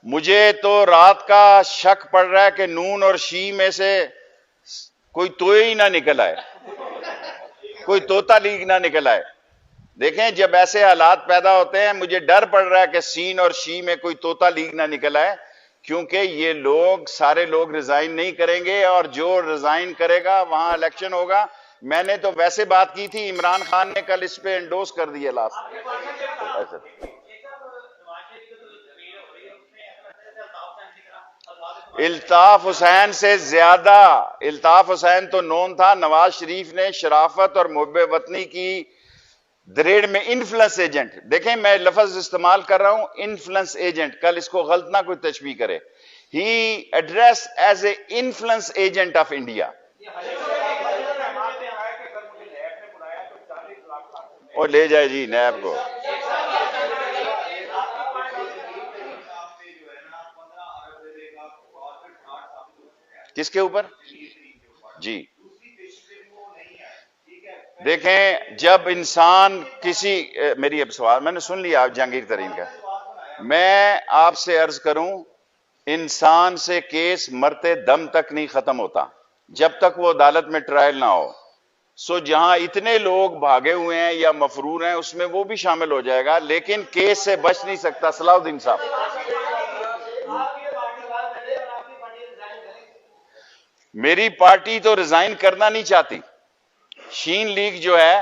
مجھے تو رات کا شک پڑ رہا ہے کہ نون اور شی میں سے کوئی توئی نہ نکل آئے، کوئی طوطا لیگ نہ نکل آئے۔ دیکھیں جب ایسے حالات پیدا ہوتے ہیں مجھے ڈر پڑ رہا ہے کہ سین اور شی میں کوئی طوطا لیگ نہ نکل آئے، کیونکہ یہ لوگ سارے لوگ ریزائن نہیں کریں گے، اور جو ریزائن کرے گا وہاں الیکشن ہوگا۔ میں نے تو ویسے بات کی تھی، عمران خان نے کل اس پہ انڈوس کر دیا لاسٹ۔ الطاف حسین سے زیادہ، الطاف حسین تو نون تھا، نواز شریف نے شرافت اور محب وطنی کی دریڑ میں انفلنس ایجنٹ، دیکھیں میں لفظ استعمال کر رہا ہوں انفلنس ایجنٹ، کل اس کو غلط نہ کوئی تشبیہ کرے، ہی address as a influence agent of India. اور لے جائے جی نیب کو۔ کس کے اوپر؟ جی دیکھیں جب انسان کسی، میری اب سوال میں نے سن لیا آپ جہانگیر ترین کا، میں آپ سے عرض کروں انسان سے کیس مرتے دم تک نہیں ختم ہوتا جب تک وہ عدالت میں ٹرائل نہ ہو۔ سو جہاں اتنے لوگ بھاگے ہوئے ہیں یا مفرور ہیں اس میں وہ بھی شامل ہو جائے گا، لیکن کیس سے بچ نہیں سکتا۔ صلاح الدین صاحب، میری پارٹی تو ریزائن کرنا نہیں چاہتی، شین لیگ جو ہے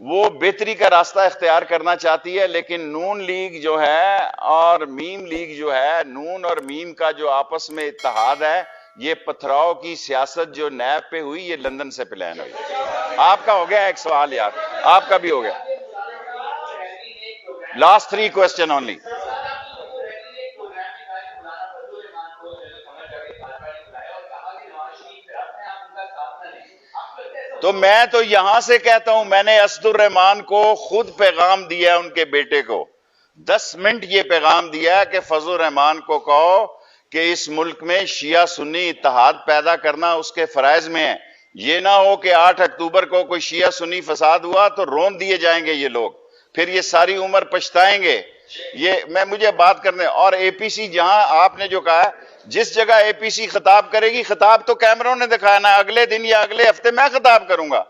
وہ بہتری کا راستہ اختیار کرنا چاہتی ہے، لیکن نون لیگ جو ہے اور میم لیگ جو ہے، نون اور میم کا جو آپس میں اتحاد ہے، یہ پتھراؤ کی سیاست جو نیب پہ ہوئی یہ لندن سے پلان ہوئی۔ آپ کا ہو گیا ایک سوال یار، آپ کا بھی ہو گیا۔ Last 3 question only. تو میں تو یہاں سے کہتا ہوں، میں نے اسد الرحمان کو خود پیغام دیا ہے، ان کے بیٹے کو 10 منٹ یہ پیغام دیا ہے کہ فضل الرحمان کو کہو کہ اس ملک میں شیعہ سنی اتحاد پیدا کرنا اس کے فرائض میں ہے۔ یہ نہ ہو کہ 8 اکتوبر کو کوئی شیعہ سنی فساد ہوا تو رون دیے جائیں گے یہ لوگ، پھر یہ ساری عمر پچھتائیں گے۔ یہ مجھے بات کرنے، اور اے پی سی جہاں آپ نے جو کہا ہے، جس جگہ اے پی سی خطاب کرے گی، خطاب تو کیمروں نے دکھایا نا، اگلے دن یا اگلے ہفتے میں خطاب کروں گا۔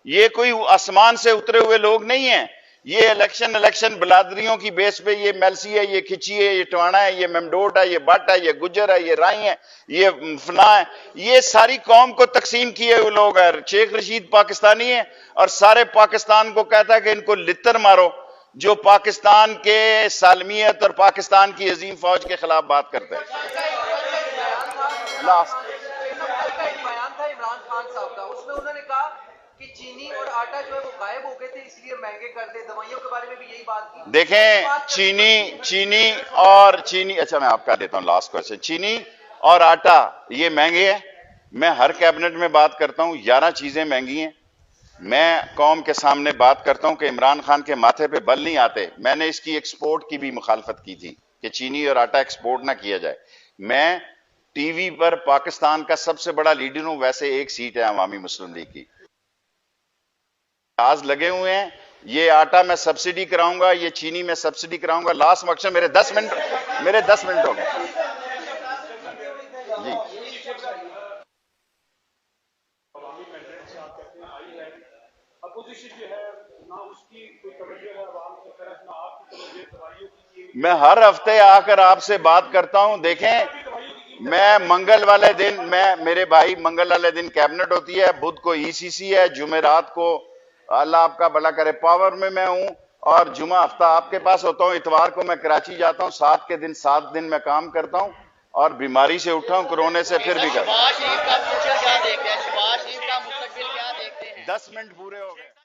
یہ کوئی آسمان سے اترے ہوئے لوگ نہیں ہیں، یہ الیکشن بلادریوں کی بیس پہ، یہ میلسی ہے، یہ کھچی ہے، یہ ٹوانا ہے، یہ ممڈوٹ ہے، یہ بٹ ہے، یہ گجر ہے، یہ رائی ہے، یہ فنا ہے، یہ ساری قوم کو تقسیم کیے ہوئے لوگ ہیں۔ شیخ رشید پاکستانی ہے اور سارے پاکستان کو کہتا ہے کہ ان کو لتر مارو، جو پاکستان کے سالمیت اور پاکستان کی عظیم فوج کے خلاف بات کرتے ہیں۔ لاسٹ بیان تھا عمران خان صاحب کا، اس میں انہوں نے کہا کہ چینی اور آٹا جو ہے وہ غائب ہو گئے تھے اس لیے مہنگے کر دے، دوائیوں کے بارے میں بھی یہی بات کی۔ دیکھیں چینی اچھا میں آپ کا دیتا ہوں لاسٹ کوسچن، چینی اور آٹا یہ مہنگے ہیں، میں ہر کیبنٹ میں بات کرتا ہوں 11 چیزیں مہنگی ہیں، میں قوم کے سامنے بات کرتا ہوں کہ عمران خان کے ماتھے پہ بل نہیں آتے۔ میں نے اس کی ایکسپورٹ کی بھی مخالفت کی تھی کہ چینی اور آٹا ایکسپورٹ نہ کیا جائے۔ میں ٹی وی پر پاکستان کا سب سے بڑا لیڈر ہوں، ویسے ایک سیٹ ہے عوامی مسلم لیگ کی۔ آج لگے ہوئے ہیں، یہ آٹا میں سبسڈی کراؤں گا، یہ چینی میں سبسڈی کراؤں گا۔ لاسٹ مقصد میرے 10 منٹ ہو گئے جی۔ میں ہر ہفتے آ کر آپ سے بات کرتا ہوں۔ دیکھیں میں منگل والے دن، میرے بھائی منگل والے دن کیبنٹ ہوتی ہے، بدھ کو ای سی سی ہے، جمعرات کو اللہ آپ کا بھلا کرے پاور میں ہوں، اور جمعہ ہفتہ آپ کے پاس ہوتا ہوں، اتوار کو میں کراچی جاتا ہوں، 7 دن میں کام کرتا ہوں، اور بیماری سے اٹھا ہوں، کورونے سے پھر بھی کرتا ہوں۔ 10 منٹ پورے ہو